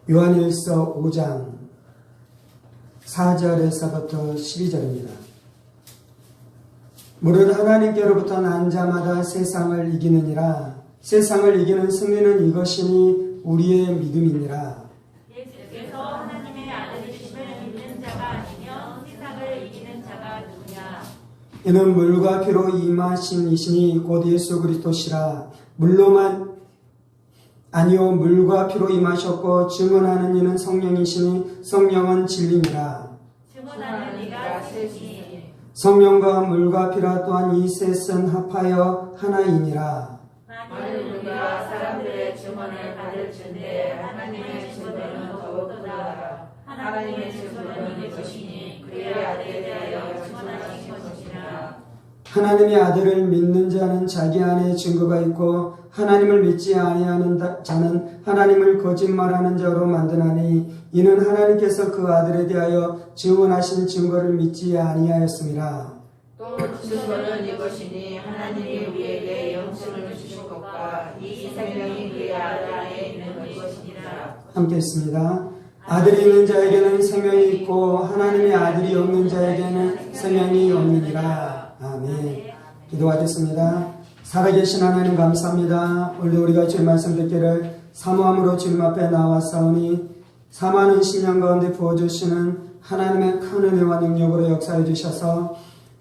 요한일서 5장 4절에서부터 12절입니다. 무릇 하나님께로부터 난 자마다 세상을 이기느니라. 세상을 이기는 승리는 이것이니 우리의 믿음이니라. 예수께서 하나님의 아들이심을 믿는 자가 아니면 세상을 이기는 자가 누구냐? 이는 물과 피로 임하신 이시니 곧 예수 그리스도시라. 물과 피로 임하셨고 증언하는 이는 성령이시니 성령은 진리니라. 증언하는 이가 셋이니 성령과 물과 피라 또한 이 셋은 합하여 하나이니라. 만일 우리가 사람들의 증언을 받을진대 하나님의 증언은 더욱더다. 하나님의 증언은 이것이니 그의 아들에 대하여 증언하신 것이니라. 하나님의 아들을 믿는 자는 자기 안에 증거가 있고 하나님을 믿지 아니하는 자는 하나님을 거짓말하는 자로 만드나니 이는 하나님께서 그 아들에 대하여 증언하신 증거를 믿지 아니하였습니다. 또 증거는 이것이니 하나님이 우리에게 영생을 주신 것과 이 생명이 그의 아들 안에 있는 것이니라. 함께 했습니다. 아들이 있는 자에게는 생명이 있고 하나님의 아들이 없는 자에게는 생명이 없느니라. 아멘. 기도하겠습니다. 살아계신 하나님 감사합니다. 오늘도 우리가 주의 말씀 듣기를 사모함으로 주님 앞에 나왔사오니 사모하는 신령 가운데 부어주시는 하나님의 큰 은혜와 능력으로 역사해 주셔서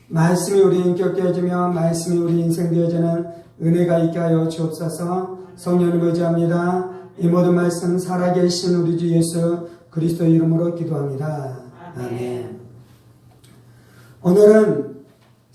말씀이 우리 인격 되어지며 말씀이 우리 인생 되어지는 은혜가 있게 하여 주옵소서. 성령을 의지합니다. 이 모든 말씀 살아계신 우리 주 예수 그리스도 이름으로 기도합니다. 아멘. 오늘은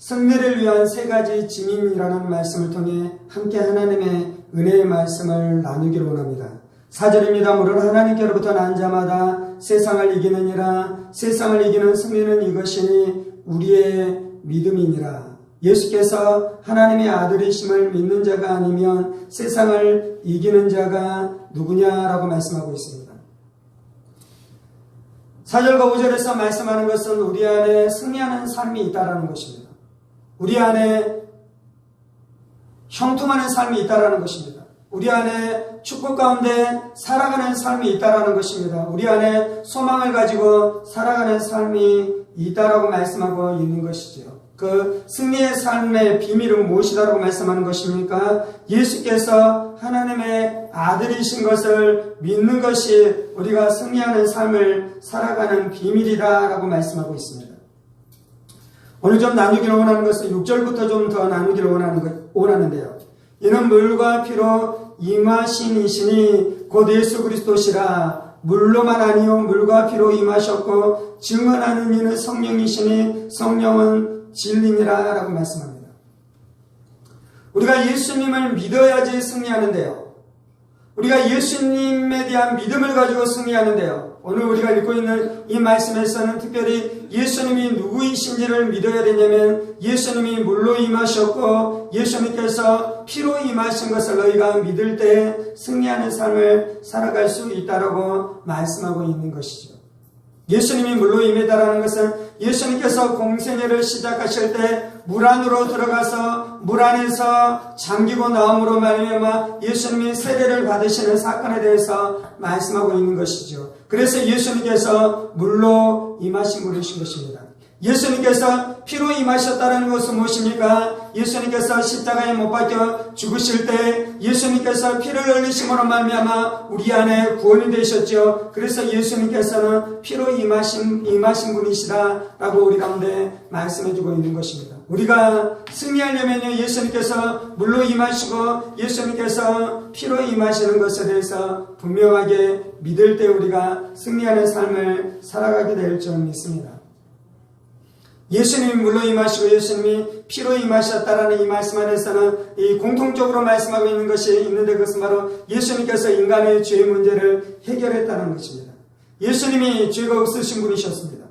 승리를 위한 세 가지 증인이라는 말씀을 통해 함께 하나님의 은혜의 말씀을 나누기를 원합니다. 4절입니다. 무릇 하나님께로부터 난 자마다 세상을 이기느니라. 세상을 이기는 승리는 이것이니 우리의 믿음이니라. 예수께서 하나님의 아들이심을 믿는 자가 아니면 세상을 이기는 자가 누구냐라고 말씀하고 있습니다. 4절과 5절에서 말씀하는 것은 우리 안에 승리하는 삶이 있다라는 것입니다. 우리 안에 형통하는 삶이 있다라는 것입니다. 우리 안에 축복 가운데 살아가는 삶이 있다라는 것입니다. 우리 안에 소망을 가지고 살아가는 삶이 있다라고 말씀하고 있는 것이죠. 그 승리의 삶의 비밀은 무엇이다라고 말씀하는 것입니까? 예수께서 하나님의 아들이신 것을 믿는 것이 우리가 승리하는 삶을 살아가는 비밀이다라고 말씀하고 있습니다. 오늘 좀 나누기를 원하는 것은 6절부터 좀 더 나누기를 원하는데요. 이는 물과 피로 임하신 이시니 곧 예수 그리스도시라. 물로만 아니요 물과 피로 임하셨고 증언하는 이는 성령이시니 성령은 진리니라 라고 말씀합니다. 우리가 예수님을 믿어야지 승리하는데요. 우리가 예수님에 대한 믿음을 가지고 승리하는데요. 오늘 우리가 읽고 있는 이 말씀에서는 특별히 예수님이 누구이신지를 믿어야 되냐면 예수님이 물로 임하셨고 예수님께서 피로 임하신 것을 너희가 믿을 때 승리하는 삶을 살아갈 수 있다라고 말씀하고 있는 것이죠. 예수님이 물로 임했다라는 것은 예수님께서 공생애를 시작하실 때 물 안으로 들어가서 물 안에서 잠기고 나옴으로 말미암아 예수님이 세례를 받으시는 사건에 대해서 말씀하고 있는 것이죠. 그래서 예수님께서 물로 임하신 분이신 것입니다. 예수님께서 피로 임하셨다는 것은 무엇입니까? 예수님께서 십자가에 못 박혀 죽으실 때 예수님께서 피를 흘리심으로 말미암아 우리 안에 구원이 되셨죠. 그래서 예수님께서는 피로 임하신 분이시다라고 우리 가운데 말씀해주고 있는 것입니다. 우리가 승리하려면요 예수님께서 물로 임하시고 예수님께서 피로 임하시는 것에 대해서 분명하게 믿을 때 우리가 승리하는 삶을 살아가게 될 줄 믿습니다. 예수님이 물로 임하시고 예수님이 피로 임하셨다라는 이 말씀 안에서는 이 공통적으로 말씀하고 있는 것이 있는데 그것은 바로 예수님께서 인간의 죄의 문제를 해결했다는 것입니다. 예수님이 죄가 없으신 분이셨습니다.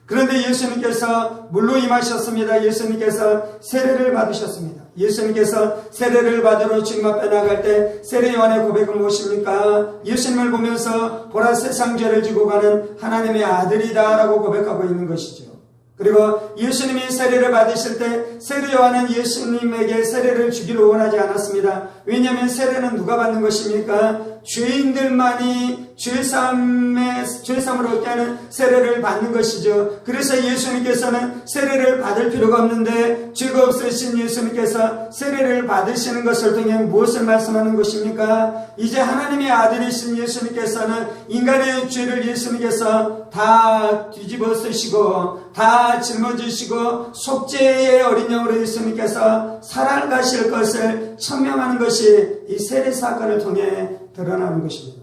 그런데 예수님께서 물로 임하셨습니다. 예수님께서 세례를 받으셨습니다. 예수님께서 세례를 받으러 주님 앞에 나갈 때 세례 요한의 고백은 무엇입니까? 예수님을 보면서 보라 세상 죄를 지고 가는 하나님의 아들이다라고 고백하고 있는 것이죠. 그리고 예수님이 세례를 받으실 때 세례 요한은 예수님에게 세례를 주기를 원하지 않았습니다. 왜냐하면 세례는 누가 받는 것입니까? 죄인들만이 죄사함을 얻게 하는 세례를 받는 것이죠. 그래서 예수님께서는 세례를 받을 필요가 없는데 죄가 없으신 예수님께서 세례를 받으시는 것을 통해 무엇을 말씀하는 것입니까? 이제 하나님의 아들이신 예수님께서는 인간의 죄를 예수님께서 다 뒤집어 쓰시고 다 짊어지시고 속죄의 어린 양으로 예수님께서 살아가실 것을 천명하는 것이 이 세례 사건을 통해 드러나는 것입니다.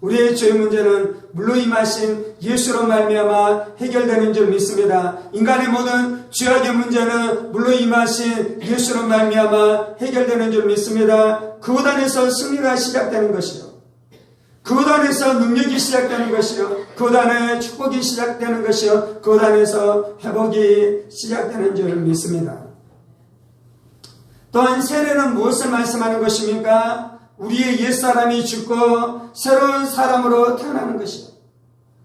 우리의 죄 문제는 물로 임하신 예수로 말미암아 해결되는 줄 믿습니다. 인간의 모든 죄악의 문제는 물로 임하신 예수로 말미암아 해결되는 줄 믿습니다. 그곳 안에서 승리가 시작되는 것이요, 그곳 안에서 능력이 시작되는 것이요, 그곳 안에 축복이 시작되는 것이요, 그곳 안에서 회복이 시작되는 줄 믿습니다. 또한 세례는 무엇을 말씀하는 것입니까? 우리의 옛사람이 죽고 새로운 사람으로 태어나는 것이요,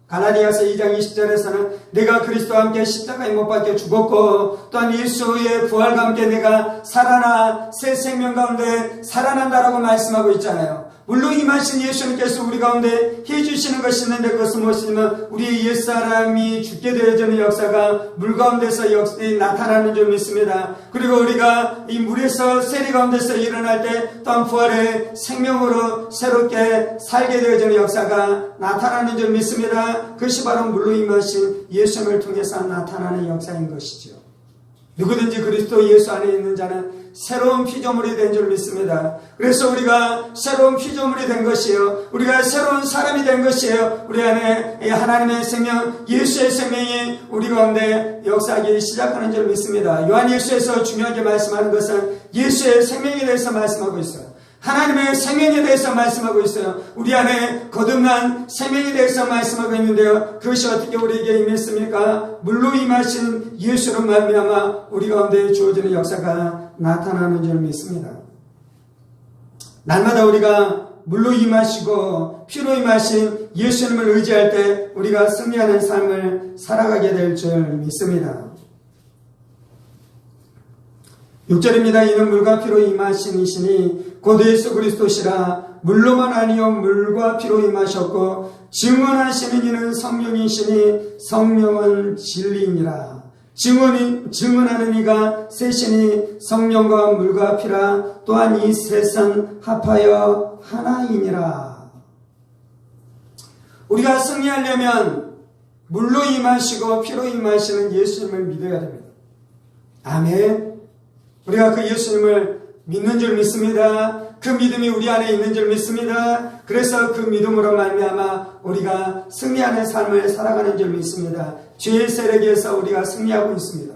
갈라디아서 2장 20절에서는 내가 그리스도와 함께 십자가에 못 박혀 죽었고 또한 예수의 부활과 함께 내가 살아나 새 생명 가운데 살아난다라고 말씀하고 있잖아요. 물로 임하신 예수님께서 우리 가운데 해주시는 것이 있는데 그것은 무엇이냐면 우리의 옛사람이 죽게 되어지는 역사가 물 가운데서 나타나는 줄 믿습니다. 그리고 우리가 이 물에서 세리 가운데서 일어날 때 또한 부활의 생명으로 새롭게 살게 되어지는 역사가 나타나는 줄 믿습니다. 그것이 바로 물로 임하신 예수님을 통해서 나타나는 역사인 것이죠. 누구든지 그리스도 예수 안에 있는 자는 새로운 피조물이 된 줄 믿습니다. 그래서 우리가 새로운 피조물이 된 것이에요. 우리가 새로운 사람이 된 것이에요. 우리 안에 하나님의 생명, 예수의 생명이 우리 가운데 역사하기 시작하는 줄 믿습니다. 요한일서에서 중요하게 말씀하는 것은 예수의 생명에 대해서 말씀하고 있어요. 하나님의 생명에 대해서 말씀하고 있어요. 우리 안에 거듭난 생명에 대해서 말씀하고 있는데요. 그것이 어떻게 우리에게 임했습니까? 물로 임하신 예수로 말미암아 우리 가운데 주어지는 역사가 나타나는 줄 믿습니다. 날마다 우리가 물로 임하시고 피로 임하신 예수님을 의지할 때 우리가 승리하는 삶을 살아가게 될 줄 믿습니다. 6절입니다. 이는 물과 피로 임하신 이시니 곧 예수 그리스도시라. 물로만 아니요 물과 피로 임하셨고 증언하시는 이는 성령이시니 성령은 진리이니라. 증언하는 이가 셋이니 성령과 물과 피라. 또한 이 셋은 합하여 하나이니라. 우리가 승리하려면 물로 임하시고 피로 임하시는 예수님을 믿어야 됩니다. 아멘. 우리가 그 예수님을 믿는 줄 믿습니다. 그 믿음이 우리 안에 있는 줄 믿습니다. 그래서 그 믿음으로 말미암아 우리가 승리하는 삶을 살아가는 줄 믿습니다. 죄의 세력에서 우리가 승리하고 있습니다.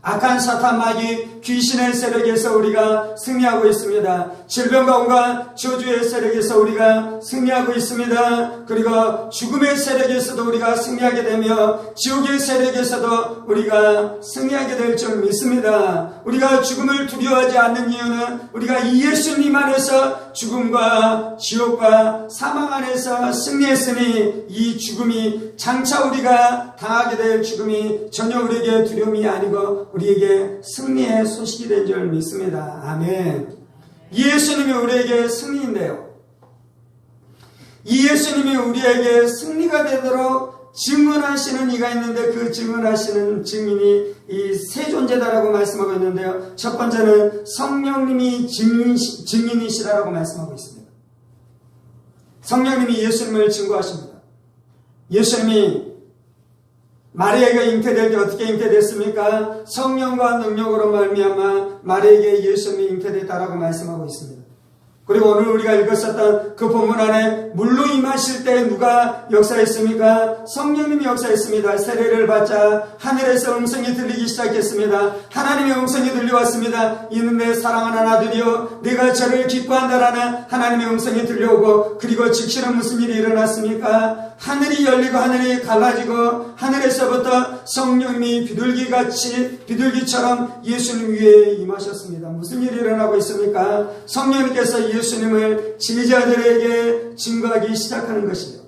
악한 사탄 마귀 귀신의 세력에서 우리가 승리하고 있습니다. 질병과 온갖 저주의 세력에서 우리가 승리하고 있습니다. 그리고 죽음의 세력에서도 우리가 승리하게 되며 지옥의 세력에서도 우리가 승리하게 될 줄 믿습니다. 우리가 죽음을 두려워하지 않는 이유는 우리가 이 예수님 안에서 죽음과 지옥과 사망 안에서 승리했으니 이 죽음이 장차 우리가 당하게 될 죽음이 전혀 우리에게 두려움이 아니고 우리에게 승리의 소식이 된 줄 믿습니다. 아멘. 이 예수님이 우리에게 승리인데요. 이 예수님이 우리에게 승리가 되도록 증언하시는 이가 있는데 그 증언하시는 증인이 이 세 존재다라고 말씀하고 있는데요. 첫 번째는 성령님이 증인이시라고 말씀하고 있습니다. 성령님이 예수님을 증거하십니다. 예수님이 마리아가 잉태될 때 어떻게 잉태됐습니까? 성령과 능력으로 말미암아 마리아에게 예수님이 잉태됐다라고 말씀하고 있습니다. 그리고 오늘 우리가 읽었었던 그 본문 안에 물로 임하실 때 누가 역사했습니까? 성령님이 역사했습니다. 세례를 받자 하늘에서 음성이 들리기 시작했습니다. 하나님의 음성이 들려왔습니다. 이는 내 사랑하는 아들이요 내가 저를 기뻐한다라는 하나님의 음성이 들려오고 그리고 즉시는 무슨 일이 일어났습니까? 하늘이 열리고 하늘이 갈라지고 하늘에서부터 성령님이 비둘기처럼 예수님 위에 임하셨습니다. 무슨 일이 일어나고 있습니까? 성령님께서 예수님을 제자들에게 증거하기 시작하는 것이죠.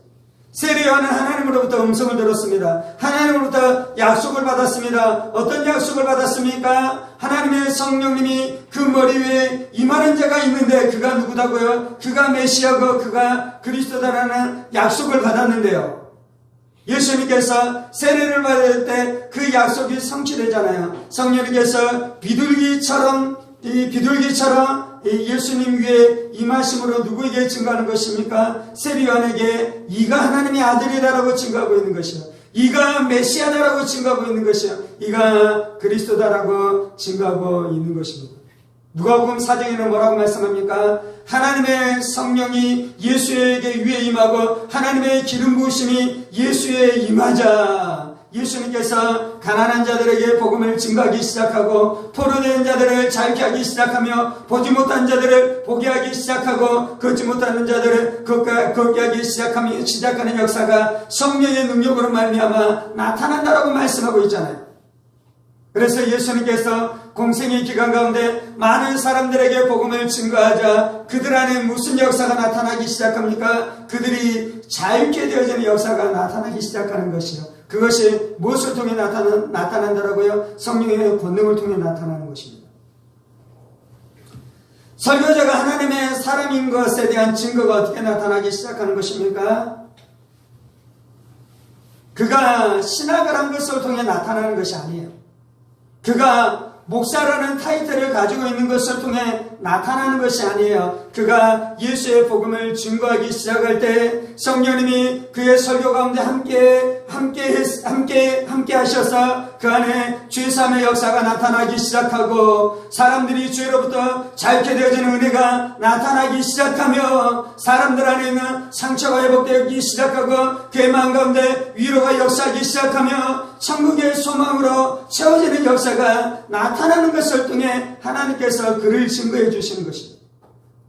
세례 요한은 하나님으로부터 음성을 들었습니다. 하나님으로부터 약속을 받았습니다. 어떤 약속을 받았습니까? 하나님의 성령님이 그 머리 위에 임하는 자가 있는데 그가 누구다고요? 그가 메시아고 그가 그리스도다라는 약속을 받았는데요. 예수님께서 세례를 받을 때 그 약속이 성취되잖아요. 성령님께서 비둘기처럼 예수님 위에 임하심으로 누구에게 증거하는 것입니까? 세례 요한에게 이가 하나님의 아들이다라고 증거하고 있는 것이요, 이가 메시아다라고 증거하고 있는 것이요, 이가 그리스도다라고 증거하고 있는 것입니다. 누가복음 4장에는 뭐라고 말씀합니까? 하나님의 성령이 예수에게 위에 임하고 하나님의 기름 부으심이 예수에 임하자 예수님께서 가난한 자들에게 복음을 증거하기 시작하고 포로된 자들을 자유케 하기 시작하며 보지 못한 자들을 보게 하기 시작하고 걷지 못하는 자들을 걷게 하기 시작하는 역사가 성령의 능력으로 말미암아 나타난다라고 말씀하고 있잖아요. 그래서 예수님께서 공생의 기간 가운데 많은 사람들에게 복음을 증거하자 그들 안에 무슨 역사가 나타나기 시작합니까? 그들이 자유케 되어지는 역사가 나타나기 시작하는 것이요, 그것이 무엇을 통해 나타난다라고요? 성령의 권능을 통해 나타나는 것입니다. 설교자가 하나님의 사람인 것에 대한 증거가 어떻게 나타나기 시작하는 것입니까? 그가 신학을 한 것을 통해 나타나는 것이 아니에요. 그가 목사라는 타이틀을 가지고 있는 것을 통해 나타나는 것이 아니에요. 그가 예수의 복음을 증거하기 시작할 때 성령님이 그의 설교 가운데 함께 하셔서 그 안에 죄사함의 역사가 나타나기 시작하고 사람들이 죄로부터 자유케 되어지는 은혜가 나타나기 시작하며 사람들 안에 있는 상처가 회복되기 시작하고 그의 마음 가운데 위로가 역사하기 시작하며 천국의 소망으로 채워지는 역사가 나타나는 것을 통해 하나님께서 그를 증거해 주시는 것입니다.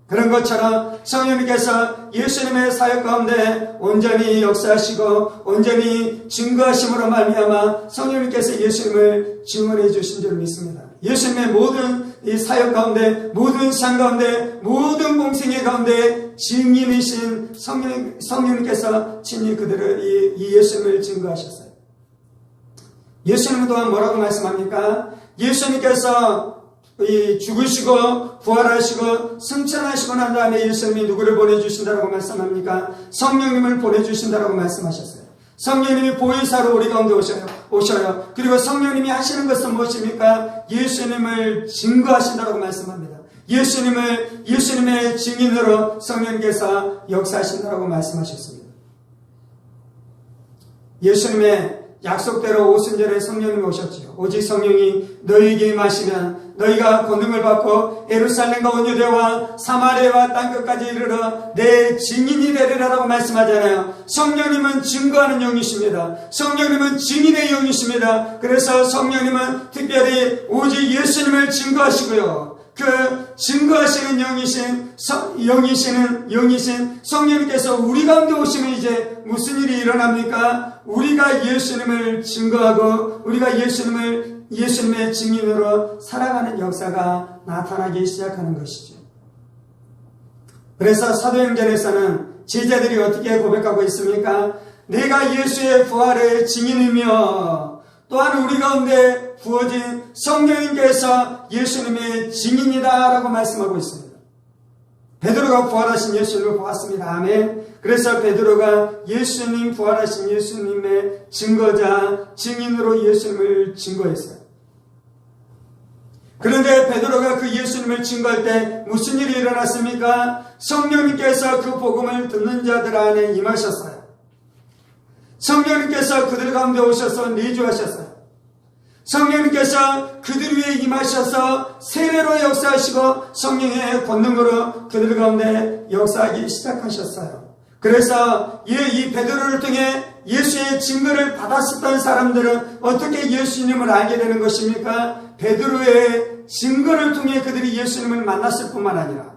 그런 것처럼 성령님께서 예수님의 사역 가운데 온전히 역사하시고 온전히 증거하심으로 말미암아 성령님께서 예수님을 증언해 주신 줄 믿습니다. 예수님의 모든 이 사역 가운데, 모든 삶 가운데, 모든 공생의 가운데 증인이신 성령님께서 친히 그들을 이 예수님을 증거하셨어요. 예수님은 또한 뭐라고 말씀합니까? 예수님께서 죽으시고 부활하시고 승천하시고 난 다음에 예수님이 누구를 보내주신다라고 말씀합니까? 성령님을 보내주신다라고 말씀하셨어요. 성령님이 보혜사로 우리 가운데 오셔요. 그리고 성령님이 하시는 것은 무엇입니까? 예수님을 증거하신다라고 말씀합니다. 예수님의 증인으로 성령님께서 역사하신다라고 말씀하셨습니다. 예수님의 약속대로 오순절에 성령님이 오셨지요. 오직 성령이 너희에게 임하시면 너희가 권능을 받고 예루살렘과 온 유대와 사마리아와 땅끝까지 이르러 내 증인이 되리라라고 말씀하잖아요. 성령님은 증거하는 영이십니다. 성령님은 증인의 영이십니다. 그래서 성령님은 특별히 오직 예수님을 증거하시고요, 그 증거하시는 영이신 성령님께서 우리 가운데 오시면 이제 무슨 일이 일어납니까? 우리가 예수님을 증거하고 우리가 예수님의 증인으로 살아가는 역사가 나타나기 시작하는 것이죠. 그래서 사도행전에서는 제자들이 어떻게 고백하고 있습니까? 내가 예수의 부활의 증인이며 또한 우리 가운데 부어진 성령님께서 예수님의 증인이다 라고 말씀하고 있습니다. 베드로가 부활하신 예수님을 보았습니다. 아멘. 그래서 베드로가 예수님 부활하신 예수님의 증거자, 증인으로 예수님을 증거했어요. 그런데 베드로가 그 예수님을 증거할 때 무슨 일이 일어났습니까? 성령님께서 그 복음을 듣는 자들 안에 임하셨어요. 성령님께서 그들 가운데 오셔서 내주하셨어요. 성령님께서 그들 위에 임하셔서 세례로 역사하시고 성령의 권능으로 그들 가운데 역사하기 시작하셨어요. 그래서 이 베드로를 통해 예수의 증거를 받았었던 사람들은 어떻게 예수님을 알게 되는 것입니까? 베드로의 증거를 통해 그들이 예수님을 만났을 뿐만 아니라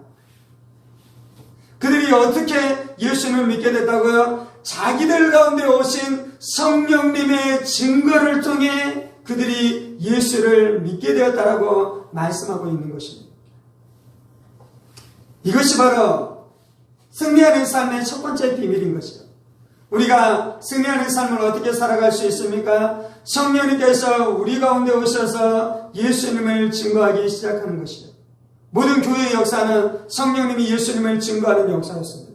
그들이 어떻게 예수님을 믿게 됐다고요? 자기들 가운데 오신 성령님의 증거를 통해 그들이 예수를 믿게 되었다라고 말씀하고 있는 것입니다. 이것이 바로 승리하는 삶의 첫 번째 비밀인 것이죠. 우리가 승리하는 삶을 어떻게 살아갈 수 있습니까? 성령님께서 우리 가운데 오셔서 예수님을 증거하기 시작하는 것이죠. 모든 교회의 역사는 성령님이 예수님을 증거하는 역사였습니다.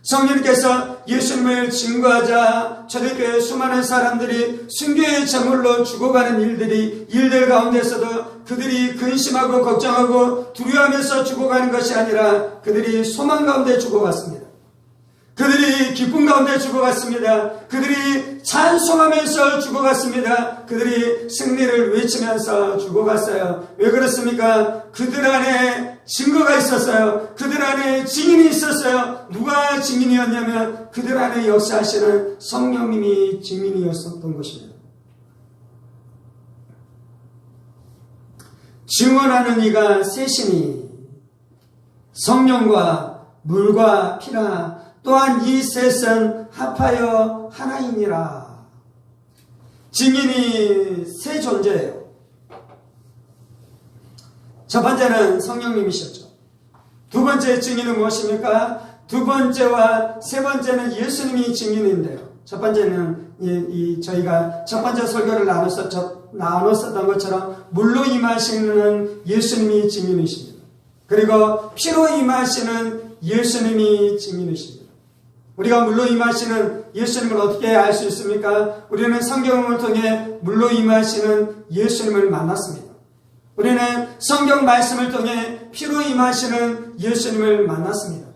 성령님께서 예수님을 증거하자 초대교회 수많은 사람들이 순교의 제물로 죽어가는 일들 가운데서도 그들이 근심하고 걱정하고 두려워하면서 죽어가는 것이 아니라 그들이 소망 가운데 죽어갔습니다. 그들이 기쁨 가운데 죽어갔습니다. 그들이 찬송하면서 죽어갔습니다. 그들이 승리를 외치면서 죽어갔어요. 왜 그렇습니까? 그들 안에 증거가 있었어요. 그들 안에 증인이 있었어요. 누가 증인이었냐면 그들 안에 역사하시는 성령님이 증인이었던 것입니다. 증언하는 이가 셋이니 성령과 물과 피라 또한 이 셋은 합하여 하나이니라. 증인이 세 존재예요. 첫 번째는 성령님이셨죠. 두 번째 증인은 무엇입니까? 두 번째와 세 번째는 예수님이 증인인데요. 첫 번째는 저희가 첫 번째 설교를 나눴었던 것처럼 물로 임하시는 예수님이 증인이십니다. 그리고 피로 임하시는 예수님이 증인이십니다. 우리가 물로 임하시는 예수님을 어떻게 알 수 있습니까? 우리는 성경을 통해 물로 임하시는 예수님을 만났습니다. 우리는 성경 말씀을 통해 피로 임하시는 예수님을 만났습니다.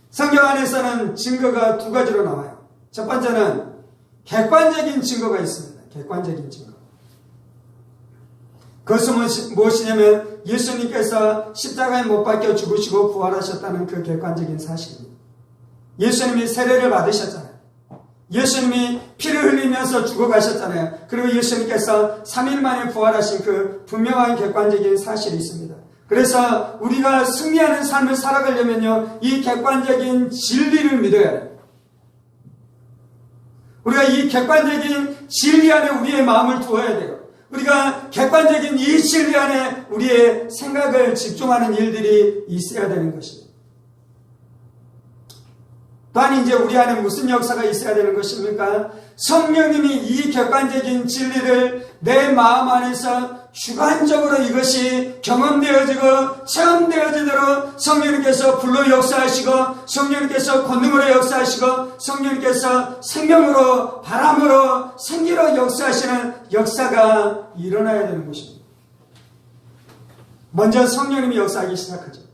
성경 안에서는 증거가 두 가지로 나와요. 첫 번째는 객관적인 증거가 있습니다. 객관적인 증거. 그것은 무엇이냐면 예수님께서 십자가에 못 박혀 죽으시고 부활하셨다는 그 객관적인 사실입니다. 예수님이 세례를 받으셨잖아요. 예수님이 피를 흘리면서 죽어가셨잖아요. 그리고 예수님께서 3일 만에 부활하신 그 분명한 객관적인 사실이 있습니다. 그래서 우리가 승리하는 삶을 살아가려면요, 이 객관적인 진리를 믿어야 돼요. 우리가 이 객관적인 진리 안에 우리의 마음을 두어야 돼요. 우리가 객관적인 이 진리 안에 우리의 생각을 집중하는 일들이 있어야 되는 것입니다. 또한 이제 우리 안에 무슨 역사가 있어야 되는 것입니까? 성령님이 이 객관적인 진리를 내 마음 안에서 주관적으로 이것이 경험되어지고 체험되어지도록 성령님께서 불로 역사하시고 성령님께서 권능으로 역사하시고 성령님께서 생명으로 바람으로 생기로 역사하시는 역사가 일어나야 되는 것입니다. 먼저 성령님이 역사하기 시작하죠.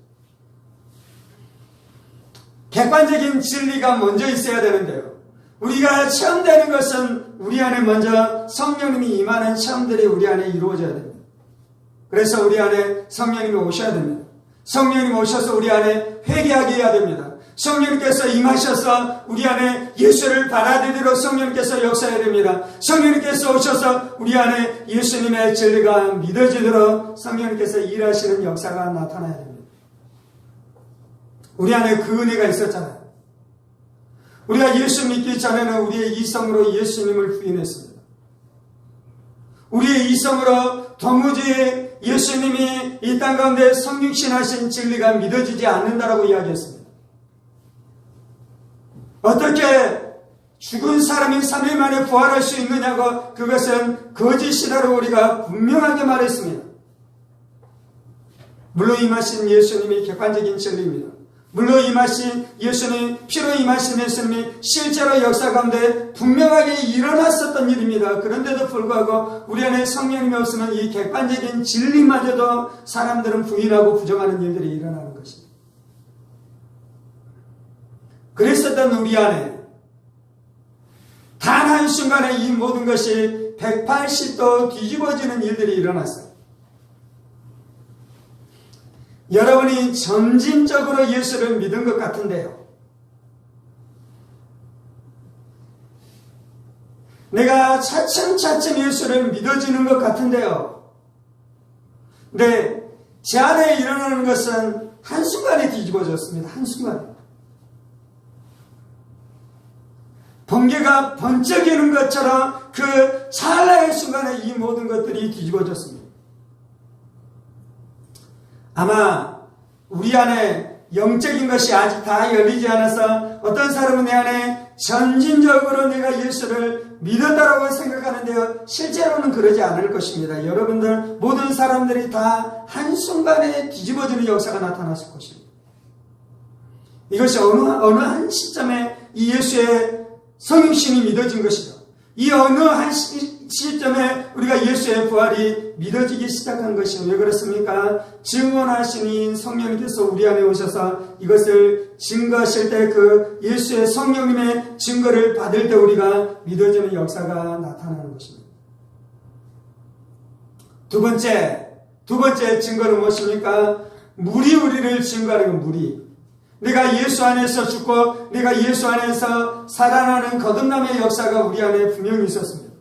객관적인 진리가 먼저 있어야 되는데요. 우리가 체험되는 것은 우리 안에 먼저 성령님이 임하는 체험들이 우리 안에 이루어져야 됩니다. 그래서 우리 안에 성령님이 오셔야 됩니다. 성령님이 오셔서 우리 안에 회개하게 해야 됩니다. 성령님께서 임하셔서 우리 안에 예수를 받아들이도록 성령님께서 역사해야 됩니다. 성령님께서 오셔서 우리 안에 예수님의 진리가 믿어지도록 성령님께서 일하시는 역사가 나타나야 됩니다. 우리 안에 그 은혜가 있었잖아요. 우리가 예수 믿기 전에는 우리의 이성으로 예수님을 부인했습니다. 우리의 이성으로 도무지 예수님이 이 땅 가운데 성육신하신 진리가 믿어지지 않는다라고 이야기했습니다. 어떻게 죽은 사람이 3일 만에 부활할 수 있느냐고 그것은 거짓이라고 우리가 분명하게 말했습니다. 물로 임하신 예수님이 객관적인 진리입니다. 물로 임하신 예수님, 피로 임하신 예수님이 실제로 역사 가운데 분명하게 일어났었던 일입니다. 그런데도 불구하고 우리 안에 성령님이 없으면 이 객관적인 진리마저도 사람들은 부인하고 부정하는 일들이 일어나는 것입니다. 그랬었던 우리 안에 단 한순간에 이 모든 것이 180도 뒤집어지는 일들이 일어났어요. 여러분이 점진적으로 예수를 믿은 것 같은데요. 내가 차츰차츰 예수를 믿어지는 것 같은데요. 근데 제 안에 일어나는 것은 한순간에 뒤집어졌습니다. 한순간에. 번개가 번쩍이는 것처럼 그 찰나의 순간에 이 모든 것들이 뒤집어졌습니다. 아마 우리 안에 영적인 것이 아직 다 열리지 않아서 어떤 사람은 내 안에 전진적으로 내가 예수를 믿었다라고 생각하는데요. 실제로는 그러지 않을 것입니다. 여러분들 모든 사람들이 다 한순간에 뒤집어지는 역사가 나타났을 것입니다. 이것이 어느 한 시점에 이 예수의 성육신이 믿어진 것이죠. 이 어느 한 시점에 우리가 예수의 부활이 믿어지기 시작한 것이요. 왜 그렇습니까? 증언하시는 성령님께서 우리 안에 오셔서 이것을 증거하실 때 그 예수의 성령님의 증거를 받을 때 우리가 믿어지는 역사가 나타나는 것입니다. 두 번째 증거는 무엇입니까? 물이 우리를 증거하는 건 물이. 내가 예수 안에서 죽고 내가 예수 안에서 살아나는 거듭남의 역사가 우리 안에 분명히 있었습니다.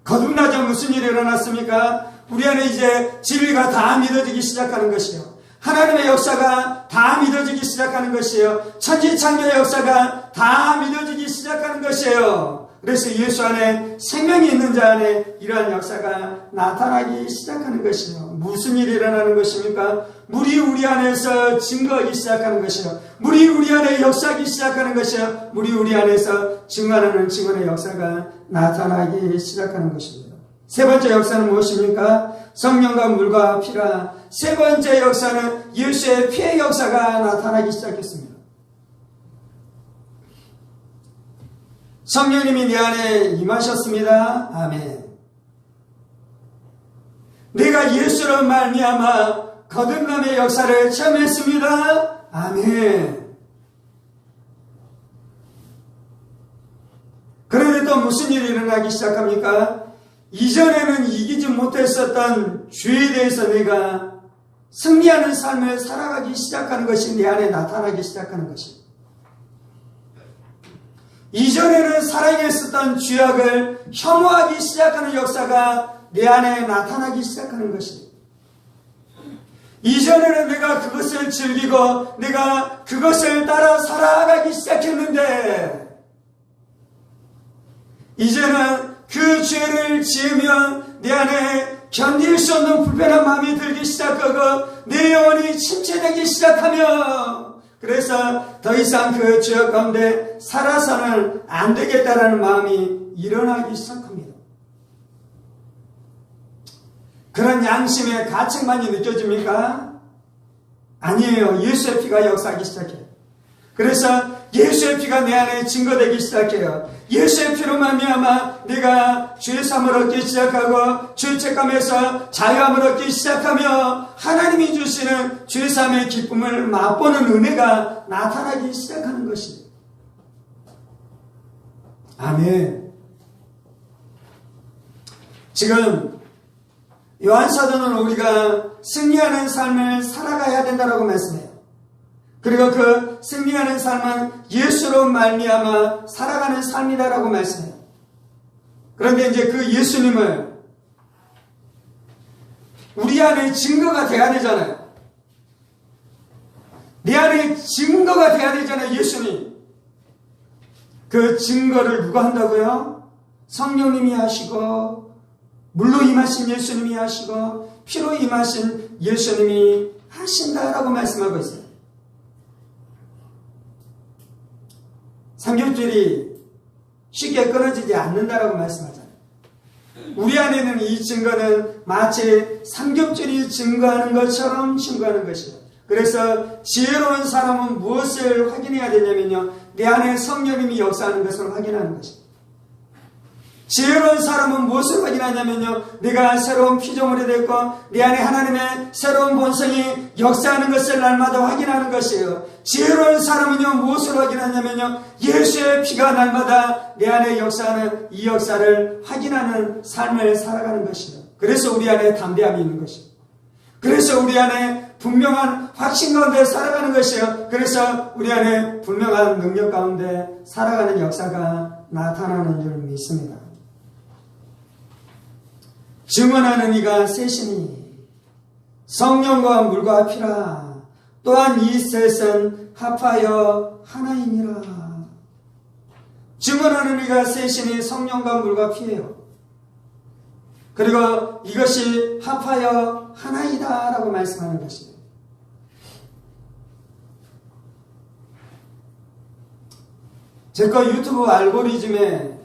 거듭나자 무슨 일이 일어났습니까? 우리 안에 이제 진리가 다 믿어지기 시작하는 것이요. 하나님의 역사가 다 믿어지기 시작하는 것이에요. 천지창조의 역사가 다 믿어지기 시작하는 것이에요. 그래서 예수 안에 생명이 있는 자 안에 이러한 역사가 나타나기 시작하는 것이요. 무슨 일이 일어나는 것입니까? 물이 우리 안에서 증거하기 시작하는 것이요. 물이 우리 안에 역사하기 시작하는 것이요. 물이 우리 안에서 증언하는 증언의 역사가 나타나기 시작하는 것입니다. 세 번째 역사는 무엇입니까? 성령과 물과 피라. 세 번째 역사는 예수의 피의 역사가 나타나기 시작했습니다. 성령님이 내 안에 임하셨습니다. 아멘. 내가 예수로 말미암아 거듭남의 역사를 체험했습니다. 아멘. 그런데 또 무슨 일이 일어나기 시작합니까? 이전에는 이기지 못했었던 죄에 대해서 내가 승리하는 삶을 살아가기 시작하는 것이 내 안에 나타나기 시작하는 것입니다. 이전에는 사랑했었던 죄악을 혐오하기 시작하는 역사가 내 안에 나타나기 시작하는 것입니다. 이전에는 내가 그것을 즐기고 내가 그것을 따라 살아가기 시작했는데 이제는 그 죄를 지으면 내 안에 견딜 수 없는 불편한 마음이 들기 시작하고 내 영혼이 침체되기 시작하며 그래서 더 이상 그 죄악 가운데 살아서는 안 되겠다라는 마음이 일어나기 시작합니다. 그런 양심의 가책만이 느껴집니까? 아니에요. 예수의 피가 역사하기 시작해요. 그래서 예수의 피가 내 안에 증거되기 시작해요. 예수의 피로 말미암아 내가 죄사함을 얻기 시작하고 죄책감에서 자유함을 얻기 시작하며 하나님이 주시는 죄사함의 기쁨을 맛보는 은혜가 나타나기 시작하는 것입니다. 아멘. 지금 요한사도는 우리가 승리하는 삶을 살아가야 된다고 말씀해요. 그리고 그 승리하는 삶은 예수로 말미암아 살아가는 삶이다라고 말씀해요. 그런데 이제 그 예수님을 우리 안에 증거가 돼야 되잖아요. 내 안에 증거가 돼야 되잖아요. 예수님. 그 증거를 누가 한다고요? 성령님이 하시고 물로 임하신 예수님이 하시고 피로 임하신 예수님이 하신다라고 말씀하고 있어요. 삼겹줄이 쉽게 끊어지지 않는다라고 말씀하잖아요. 우리 안에는 이 증거는 마치 삼겹줄이 증거하는 것처럼 증거하는 것이에요. 그래서 지혜로운 사람은 무엇을 확인해야 되냐면요. 내 안에 성령님이 역사하는 것을 확인하는 것입니다. 지혜로운 사람은 무엇을 확인하냐면요. 내가 새로운 피조물이 됐고 내 안에 하나님의 새로운 본성이 역사하는 것을 날마다 확인하는 것이에요. 지혜로운 사람은요. 무엇을 확인하냐면요. 예수의 피가 날마다 내 안에 역사하는 이 역사를 확인하는 삶을 살아가는 것이에요. 그래서 우리 안에 담대함이 있는 것이에요. 그래서 우리 안에 분명한 확신 가운데 살아가는 것이에요. 그래서 우리 안에 분명한 능력 가운데 살아가는 역사가 나타나는 줄 믿습니다. 증언하는 이가 셋이니 성령과 물과 피라. 또한 이 셋은 합하여 하나이니라. 증언하는 이가 셋이니 성령과 물과 피예요. 그리고 이것이 합하여 하나이다 라고 말씀하는 것입니다. 제 거 유튜브 알고리즘에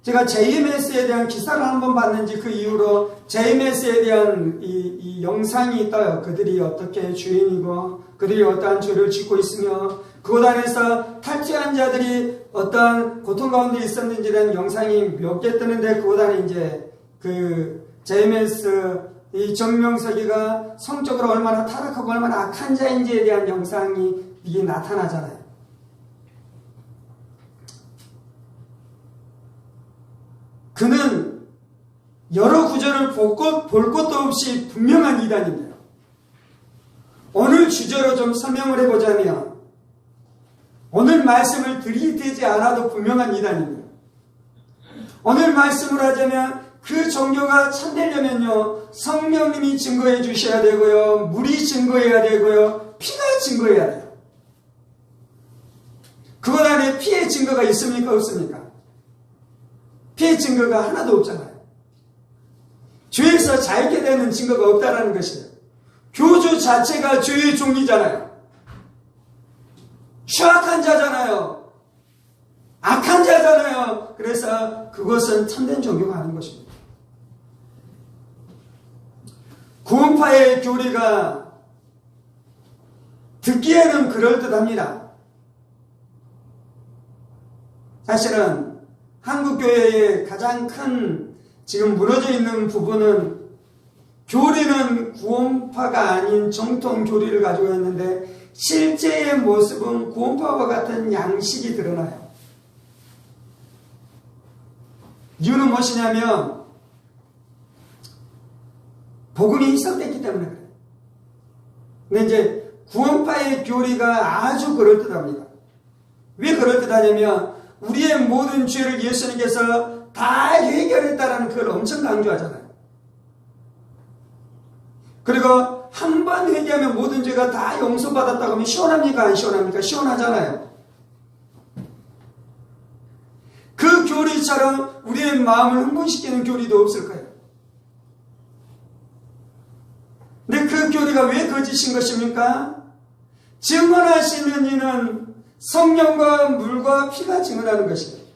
제가 JMS에 대한 기사를 한번 봤는지 그 이후로 JMS에 대한 이 영상이 떠요. 그들이 어떻게 주인이고 그들이 어떠한 죄를 짓고 있으며 그곳 안에서 탈취한 자들이 어떠한 고통 가운데 있었는지에 대한 영상이 몇 개 뜨는데 그곳 안에 이제 그 JMS 이 정명석이가 성적으로 얼마나 타락하고 얼마나 악한 자인지에 대한 영상이 이게 나타나잖아요. 그는 여러 구절을 볼 것도 없이 분명한 이단인데요. 오늘 주제로 좀 설명을 해보자면 오늘 말씀을 들이대지 않아도 분명한 이단입니다. 오늘 말씀을 하자면 그 종교가 참되려면요 성령님이 증거해 주셔야 되고요 물이 증거해야 되고요 피가 증거해야 돼요. 그것 안에 피의 증거가 있습니까 없습니까? 피의 증거가 하나도 없잖아요. 죄에서 자유케 되는 증거가 없다라는 것이에요. 교주 자체가 죄의 종이잖아요. 추악한 자잖아요. 악한 자잖아요. 그래서 그것은 참된 종교가 아닌 것입니다. 구원파의 교리가 듣기에는 그럴듯합니다. 사실은 한국교회의 가장 큰 지금 무너져 있는 부분은 교리는 구원파가 아닌 정통 교리를 가지고 있는데 실제의 모습은 구원파와 같은 양식이 드러나요. 이유는 무엇이냐면 복음이 희석됐기 때문에 그래요. 근데 이제 구원파의 교리가 아주 그럴듯합니다. 왜 그럴듯하냐면 우리의 모든 죄를 예수님께서 다 해결했다라는 그걸 엄청 강조하잖아요. 그리고 한 번 회개하면 모든 죄가 다 용서받았다고 하면 시원합니까? 안 시원합니까? 시원하잖아요. 그 교리처럼 우리의 마음을 흥분시키는 교리도 없을 거예요. 근데 그 교리가 왜 거짓인 것입니까? 증언하시는 이는 성령과 물과 피가 증언하는 것이에요.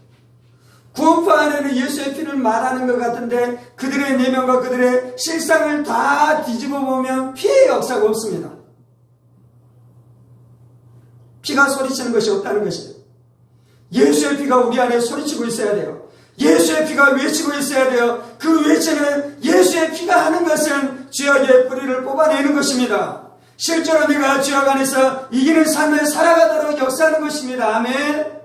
구원파 안에는 예수의 피를 말하는 것 같은데 그들의 내면과 그들의 실상을 다 뒤집어 보면 피의 역사가 없습니다. 피가 소리치는 것이 없다는 것이에요. 예수의 피가 우리 안에 소리치고 있어야 돼요. 예수의 피가 외치고 있어야 돼요. 그 외치는 예수의 피가 하는 것은 죄악의 뿌리를 뽑아내는 것입니다. 실제로 내가 죄악 안에서 이기는 삶을 살아가도록 역사하는 것입니다. 아멘.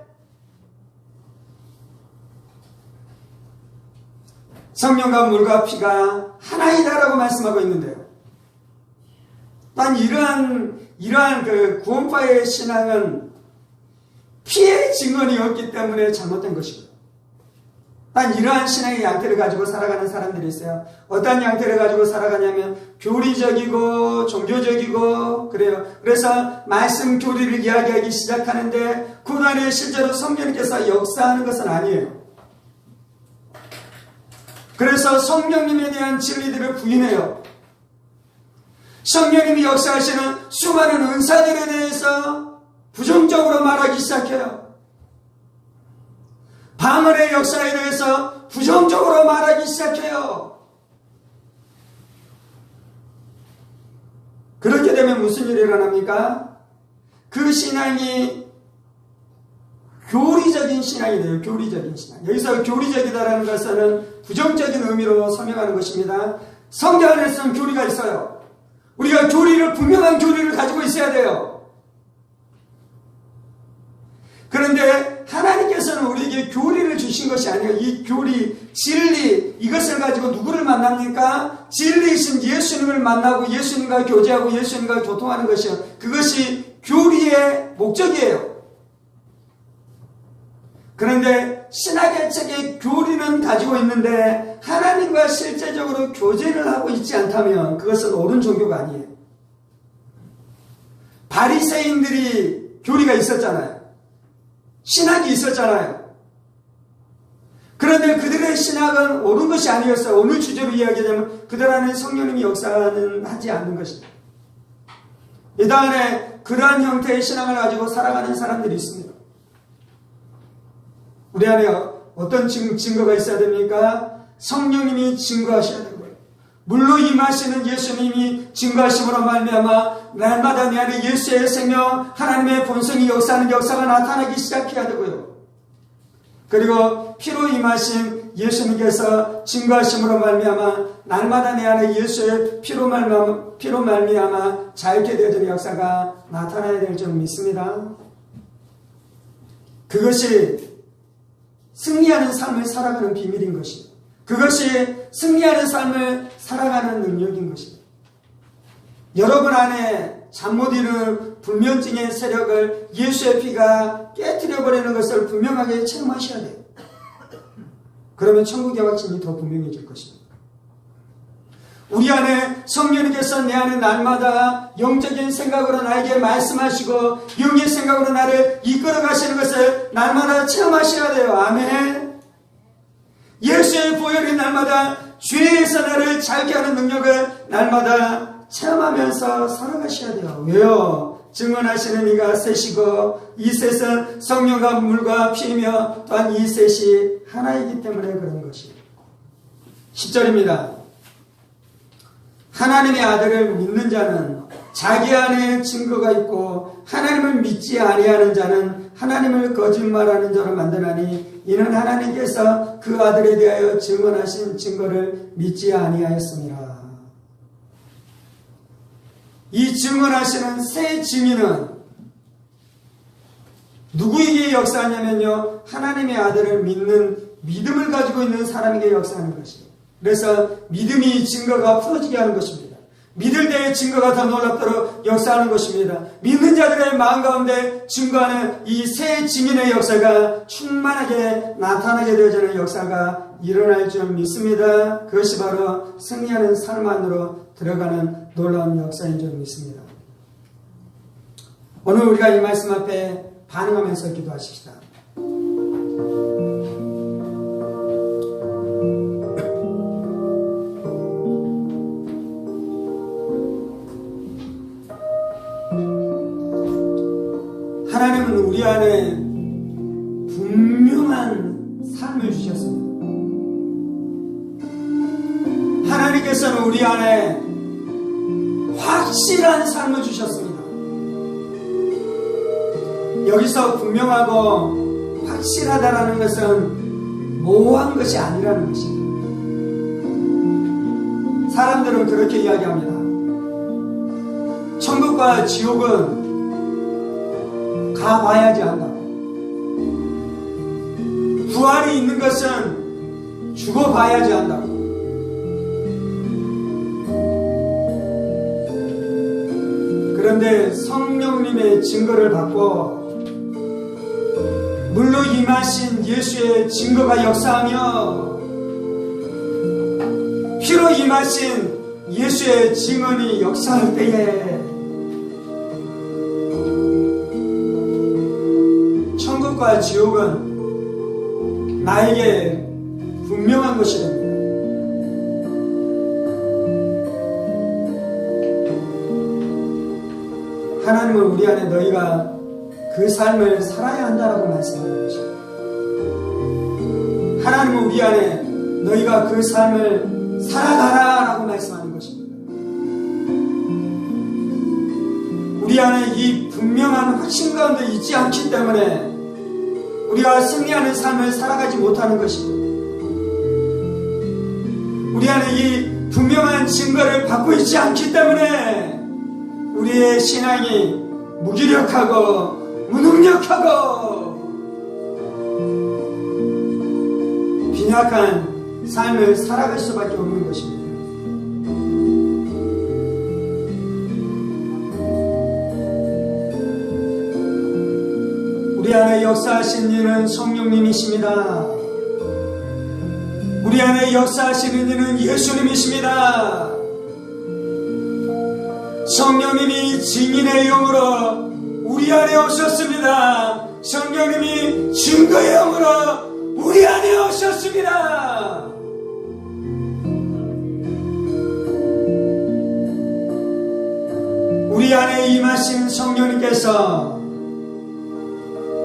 성령과 물과 피가 하나이다라고 말씀하고 있는데요. 난 이러한 그 구원파의 신앙은 피의 증언이 없기 때문에 잘못된 것이고요. 난 이러한 신앙의 양태를 가지고 살아가는 사람들이 있어요. 어떤 양태를 가지고 살아가냐면 교리적이고 종교적이고 그래요. 그래서 말씀 교리를 이야기하기 시작하는데 그 안에 실제로 성령님께서 역사하는 것은 아니에요. 그래서 성령님에 대한 진리들을 부인해요. 성령님이 역사하시는 수많은 은사들에 대해서 부정적으로 말하기 시작해요. 방언의 역사에 대해서 부정적으로 말하기 시작해요. 그렇게 되면 무슨 일이 일어납니까? 그 신앙이 교리적인 신앙이 돼요. 교리적인 신앙. 여기서 교리적이다라는 것은 부정적인 의미로 설명하는 것입니다. 성경 안에서는 교리가 있어요. 우리가 분명한 교리를 가지고 있어야 돼요. 그런데 하나님께서는 우리에게 교리를 주신 것이 아니에요. 이 교리, 진리, 이것을 가지고 누구를 만납니까? 진리이신 예수님을 만나고 예수님과 교제하고 예수님과 교통하는 것이요. 그것이 교리의 목적이에요. 그런데 신학의 책에 교리는 가지고 있는데 하나님과 실제적으로 교제를 하고 있지 않다면 그것은 옳은 종교가 아니에요. 바리새인들이 교리가 있었잖아요. 신학이 있었잖아요. 그런데 그들의 신학은 옳은 것이 아니었어요. 오늘 주제로 이야기하자면 그들 안에 성령님이 역사는 하지 않는 것입니다. 이 땅에 그러한 형태의 신앙을 가지고 살아가는 사람들이 있습니다. 우리 안에 어떤 증거가 있어야 됩니까? 성령님이 증거하셔야 되는 거예요. 물로 임하시는 예수님이 증거하심으로 말미암아 날마다 내 안에 예수의 생명, 하나님의 본성이 역사하는 역사가 나타나기 시작해야 되고요. 그리고 피로 임하신 예수님께서 증거하심으로 말미암아 날마다 내 안에 예수의 피로 말미암아 자유케 되어지는 역사가 나타나야 될 줄 믿습니다. 그것이 승리하는 삶을 살아가는 비밀인 것이고, 그것이 승리하는 삶을 살아가는 능력인 것입니다. 여러분 안에 잠 못 이루는 불면증의 세력을 예수의 피가 깨뜨려버리는 것을 분명하게 체험하셔야 돼요. 그러면 천국의 확신이 더 분명해질 것입니다. 우리 안에 성령님께서 내 안에 날마다 영적인 생각으로 나에게 말씀하시고 영의 생각으로 나를 이끌어 가시는 것을 날마다 체험하셔야 돼요. 아멘. 예수의 보혈이 날마다 죄에서 나를 자유케 하는 능력을 날마다 체험하면서 살아가셔야 돼요. 왜요? 증언하시는 이가 셋이고 이 셋은 성령과 물과 피이며 또한 이 셋이 하나이기 때문에 그런 것이에요. 10절입니다. 하나님의 아들을 믿는 자는 자기 안에 증거가 있고 하나님을 믿지 아니하는 자는 하나님을 거짓말하는 자로 만드나니 이는 하나님께서 그 아들에 대하여 증언하신 증거를 믿지 아니하였습니다. 이 증언하시는 새 증인은 누구에게 역사하냐면요, 하나님의 아들을 믿는 믿음을 가지고 있는 사람에게 역사하는 것이에요. 그래서 믿음이 증거가 풀어지게 하는 것입니다. 믿을 때의 증거가 더 놀랍도록 역사하는 것입니다. 믿는 자들의 마음 가운데 증거하는 이 새 증인의 역사가 충만하게 나타나게 되어지는 역사가 일어날 줄 믿습니다. 그것이 바로 승리하는 삶 안으로 들어가는 놀라운 역사인 줄 믿습니다. 오늘 우리가 이 말씀 앞에 반응하면서 기도하십시다. 하나님은 우리 안에 분명한 삶을 주셨습니다. 하나님께서는 우리 안에 확실한 삶을 주셨습니다. 여기서 분명하고 확실하다라는 것은 모호한 것이 아니라는 것입니다. 사람들은 그렇게 이야기합니다. 천국과 지옥은 가봐야지 한다. 부활이 있는 것은 죽어봐야지 한다. 그런데 성령님의 증거를 받고 물로 임하신 예수의 증거가 역사하며 피로 임하신 예수의 증언이 역사할 때에 천국과 지옥은 나에게 분명한 것이 됩니다. 하나님은 우리 안에 너희가 그 삶을 살아야 한다라고 말씀하는 것입니다. 하나님은 우리 안에 너희가 그 삶을 살아가라라고 말씀하는 것입니다. 우리 안에 이 분명한 확신 가운데 있지 않기 때문에 우리가 승리하는 삶을 살아가지 못하는 것입니다. 우리 안에 이 분명한 증거를 받고 있지 않기 때문에 우리의 신앙이 무기력하고 무능력하고 빈약한 삶을 살아갈 수밖에 없는 것입니다. 우리 안에 역사하신 이는 성령님이십니다. 우리 안에 역사하시는 이는 예수님이십니다. 성령님이 증인의 영으로 우리 안에 오셨습니다. 성령님이 증거의 영으로 우리 안에 오셨습니다. 우리 안에 임하신 성령님께서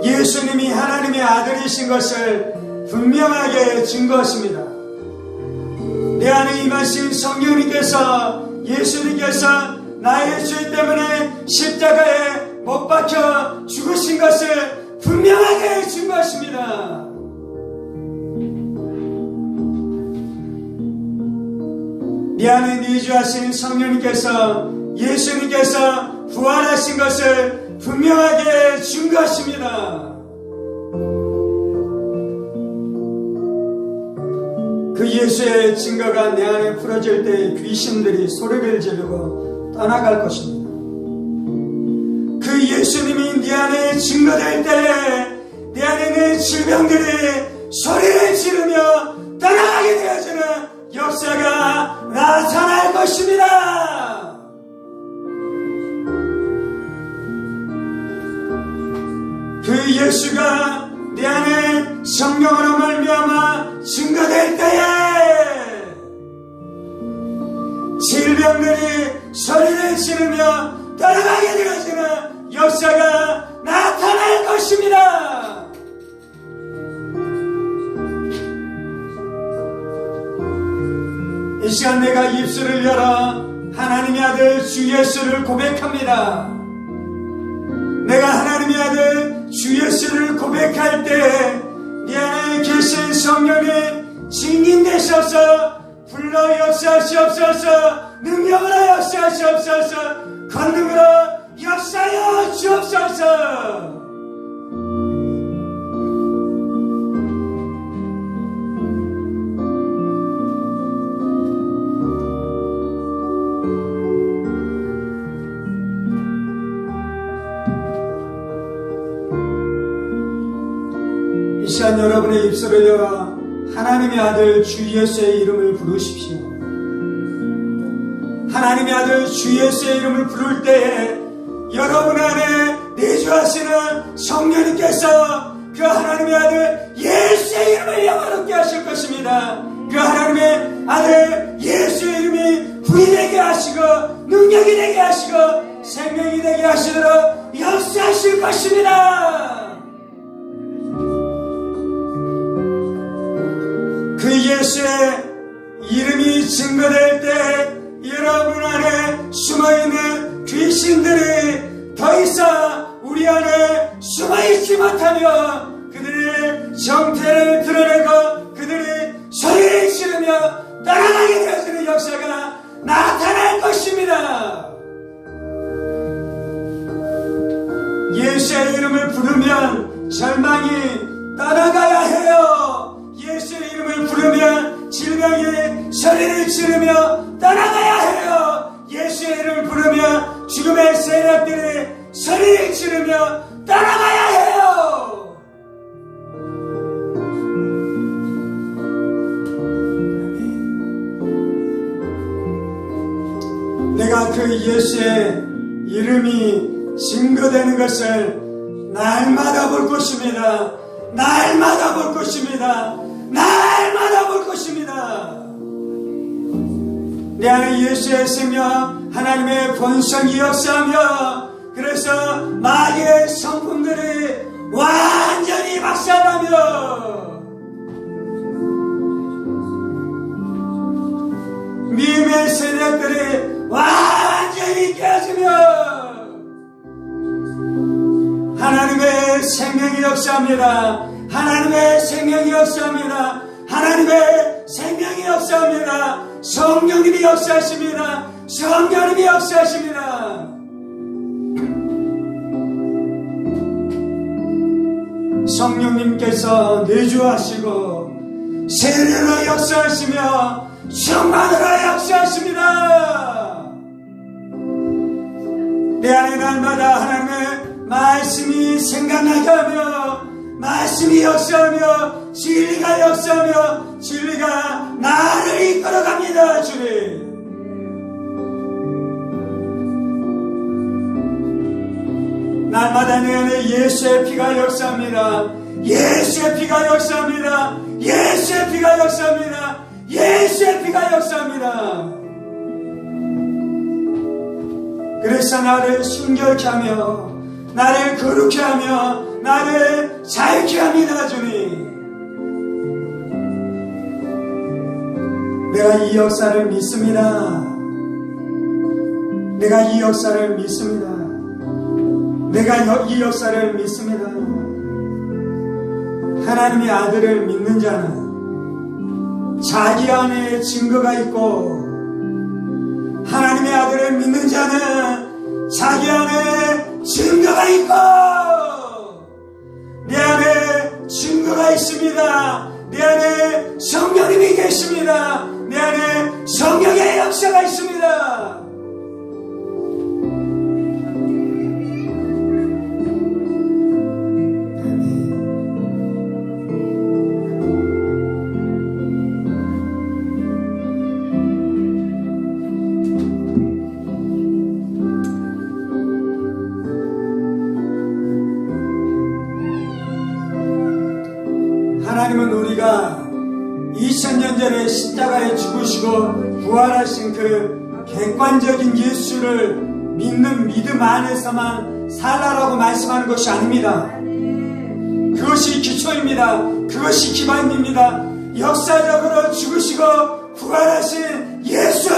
예수님이 하나님의 아들이신 것을 분명하게 증거하십니다. 내 안에 임하신 성령님께서, 예수님께서 나의 죄 때문에 십자가에 못 박혀 죽으신 것을 분명하게 증거하십니다. 내 안에 내주하신 성령님께서, 예수님께서 부활하신 것을 분명하게 증거하십니다. 그 예수의 증거가 내 안에 풀어질 때 귀신들이 소리를 지르고 떠나갈 것입니다. 그 예수님이 내 안에 증거될 때 내 안에 있는 질병들이 소리를 지르며 떠나가게 되어지는 역사가 나타날 것입니다. 그 예수가 내 안에 성령으로 말미암아 증거될 때에 질병들이 소리를 지르며 떠나가게 되어지는 역사가 나타날 것입니다. 이 시간 내가 입술을 열어 하나님의 아들 주 예수를 고백합니다. 내가 하나님의 아들 주 예수를 고백할 때 내 안에 계신 성령이 증인되셔서 불러 역사하시옵소서, 능력으로 역사하시옵소서, 권능으로 역사하여 주옵소서. 이 시간 여러분의 입술을 열어 하나님의 아들 주 예수의 이름을 부르십시오. 하나님의 아들 주 예수의 이름을 부를 때에 여러분 안에 내주하시는 성령님께서 그 하나님의 아들 예수의 이름을 영화롭게 하실 것입니다. 그 하나님의 아들 예수의 이름이 부인되게 하시고 능력이 되게 하시고 생명이 되게 하시도록 역사하실 것입니다. 그 예수의 이름이 증거될 때 여러분 안에 숨어있는 귀신들이 더 이상 우리 안에 숨어있지 못하며 그들의 정태를 드러내고 그들이 소리를 지르며 떠나가게 되어지는 역사가 나타날 것입니다. 예수의 이름을 부르면 절망이 떠나가야 해요. 예수의 이름을 부르면 질병이 소리를 지르며 떠나가야 해요. 예수의 이름을 부르면 죽음의 세력들이 소리를 지르며 떠나가야 해요. 내가 그 예수의 이름이 증거되는 것을 날마다 볼 것입니다. 날마다 볼 것입니다. 날마다 볼 것입니다. 내 안에 예수의 생명 하나님의 본성이 역사하며 그래서 마귀의 성품들이 완전히 박살나며 미움의 세력들이 완전히 깨지며 하나님의 생명이 역사합니다. 하나님의 생명이 역사합니다. 하나님의 생명이 역사합니다. 성령님이 역사하십니다. 성령님이 역사하십니다. 성령님께서 내주하시고 세례로 역사하시며 충만으로 역사하십니다. 내 안에 날마다 하나님의 말씀이 생각나게 하며 말씀이 역사하며 진리가 역사하며 진리가 나를 이끌어갑니다. 주님, 날마다 내 안에 예수의 피가 역사합니다. 예수의 피가 역사합니다. 예수의 피가 역사합니다. 예수의 피가 역사합니다. 그래서 나를 순결케 하며 나를 거룩케 하며 나를 자유케 합니다. 주님, 내가 이 역사를 믿습니다. 내가 이 역사를 믿습니다. 내가 이 역사를 믿습니다. 하나님의 아들을 믿는 자는 자기 안에 증거가 있고, 하나님의 아들을 믿는 자는 자기 안에 증거가 있고, 내 안에 증거가 있습니다. 내 안에 성령님이 계십니다. 내 안에 성령의 역사가 있습니다. 하나님은 우리가 2000년 전에 십자가에 죽으시고 부활하신 그 객관적인 예수를 믿는 믿음 안에서만 살라라고 말씀하는 것이 아닙니다. 그것이 기초입니다. 그것이 기반입니다. 역사적으로 죽으시고 부활하신 예수,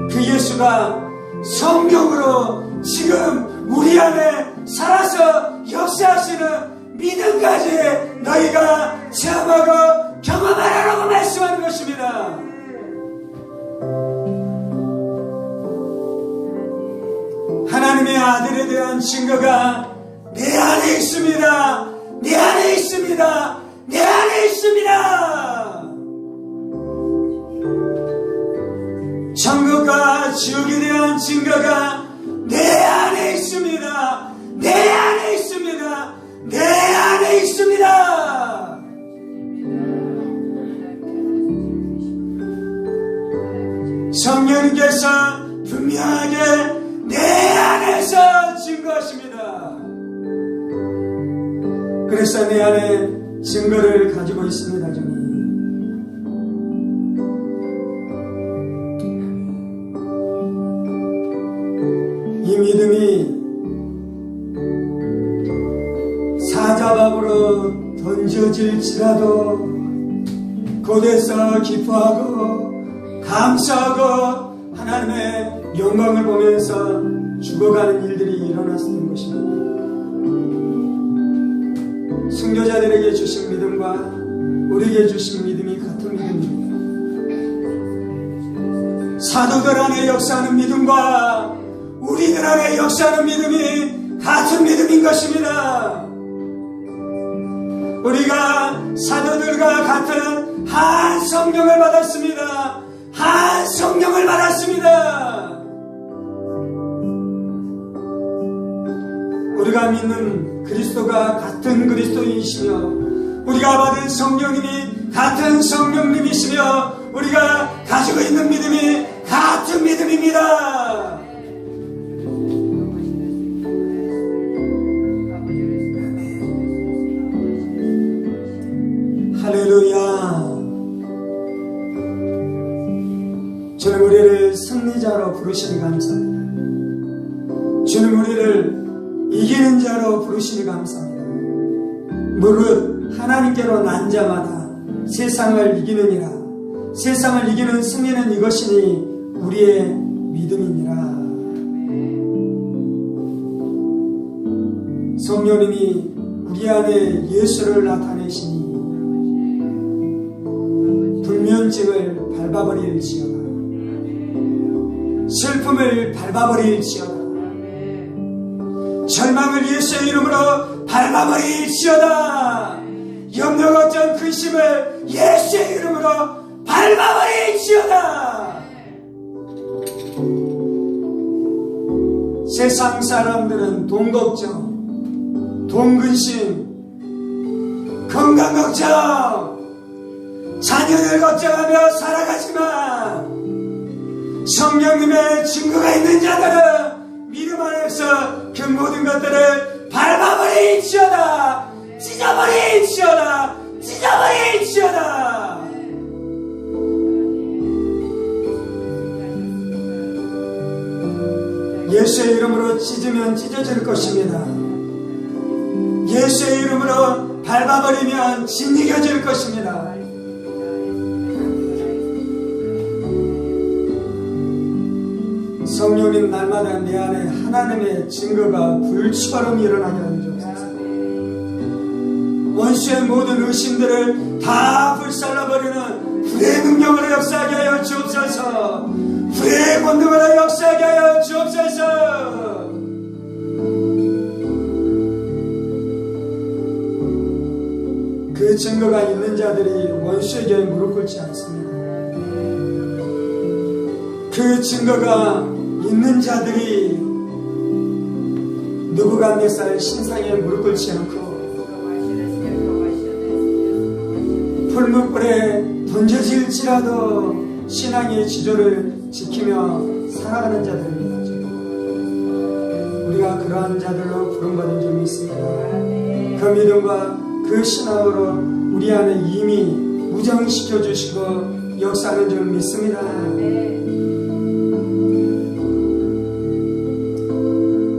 그 예수가 성령으로 지금 우리 안에 살아서 역사하시는 믿음까지 너희가 체험하고 경험하라고 말씀하는 것입니다. 하나님의 아들에 대한 증거가 내 안에 있습니다. 내 안에 있습니다. 내 안에 있습니다. 천국과 지옥에 대한 증거가 내 안에 있습니다. 내 안에 있습니다. 내 안에 있습니다. 성령님께서 분명하게 내 안에서 증거하십니다. 그래서 내 안에 증거를 가지고 있습니다. 저는 이 믿음이 사자밥으로 던져질지라도 곧에서 기뻐하고 감사하고 하나님의 영광을 보면서 죽어가는 일들이 일어났던 것입니다. 순교자들에게 주신 믿음과 우리에게 주신 믿음이 같은 믿음입니다. 사도들 안에 역사하는 믿음과 우리들 안에 역사하는 믿음이 같은 믿음인 것입니다. 우리가 사도들과 같은 한 성령을 받았습니다. 한 성령을 받았습니다. 우리가 믿는 그리스도가 같은 그리스도이시며 우리가 받은 성령님이 같은 성령님이시며 우리가 가지고 있는 믿음이 같은 믿음입니다. 할렐루야. 주님 우리를 승리자로 부르시니 감사합니다. 주님 우리를 이기는 자로 부르시니 감사합니다. 무릇 하나님께로 난 자마다 세상을 이기느니라. 세상을 이기는 승리는 이것이니 우리의 믿음이니라. 성령님이 우리 안에 예수를 나타내시니 불면증을 밟아버릴지어다. 슬픔을 밟아버릴지어다. 절망을 예수의 이름으로 밟아버릴지어다. 염려 걱정 근심을 예수의 이름으로 밟아버릴지어다. 세상 사람들은 돈 걱정, 돈 근심, 건강 걱정, 자녀를 걱정하며 살아가지만 성령님의 증거가 있는 자들은 믿음 안에서 그 모든 것들을 밟아버릴지어다. 찢어버릴지어다. 찢어버릴지어다. 예수의 이름으로 찢으면 찢어질 것입니다. 예수의 이름으로 밟아버리면 짓이겨질 것입니다. 성령님, 날마다 내 안에 하나님의 증거가 불처럼 일어나게 하는 주옵소서. 원수의 모든 의심들을 다 불살라버리는 불의 능력으로 역사하게 하여 주옵소서. 불의 권능으로 역사하게 하여 주옵소서. 그 증거가 있는 자들이 원수에게 무릎 꿇지 않습니다. 그 증거가 있는 자들이 느부갓네살 신상에 무릎 꿇지 않고 풀무불에 던져질지라도 신앙의 지조를 지키며 살아가는 자들입니다. 우리가 그러한 자들로 부름받은 점이 있습니다. 그 믿음과 그 신앙으로 우리 안에 이미 무장시켜 주시고 역사하는 줄 믿습니다.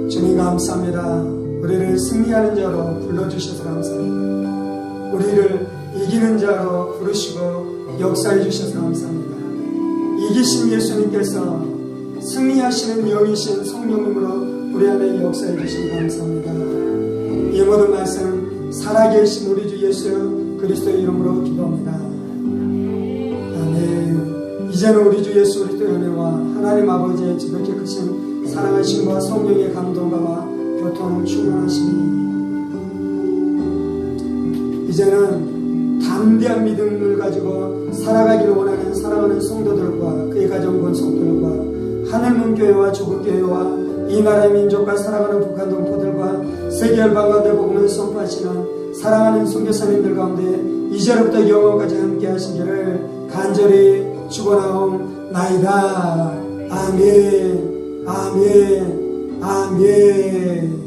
주님 감사합니다. 우리를 승리하는 자로 불러주셔서 감사합니다. 우리를 이기는 자로 부르시고 역사해 주셔서 감사합니다. 이기신 예수님께서 승리하시는 영이신 성령님으로 우리 안에 역사해 주시기 감사합니다. 이 모든 말씀 살아계신 우리 주 예수 그리스도의 이름으로 기도합니다. 아멘. 이제는 우리 주 예수 그리스도의 은혜와 하나님 아버지의 지극히 크신 사랑하심과 성령의 감동과 교통을 충만하시니 이제는 담대한 믿음을 가지고 살아가기를 원하는 사랑하는 성도들과 그의 가정본 성도들과 하늘문교회와 조국교회와 이 나라의 민족과 사랑하는 북한 동포들과 세계 열방 가운데 복음을 선포하시는 사랑하는 선교사님들 가운데 이제로부터 영원까지 함께 하시기를 간절히 축원하옵나이다. 아멘. 아멘. 아멘.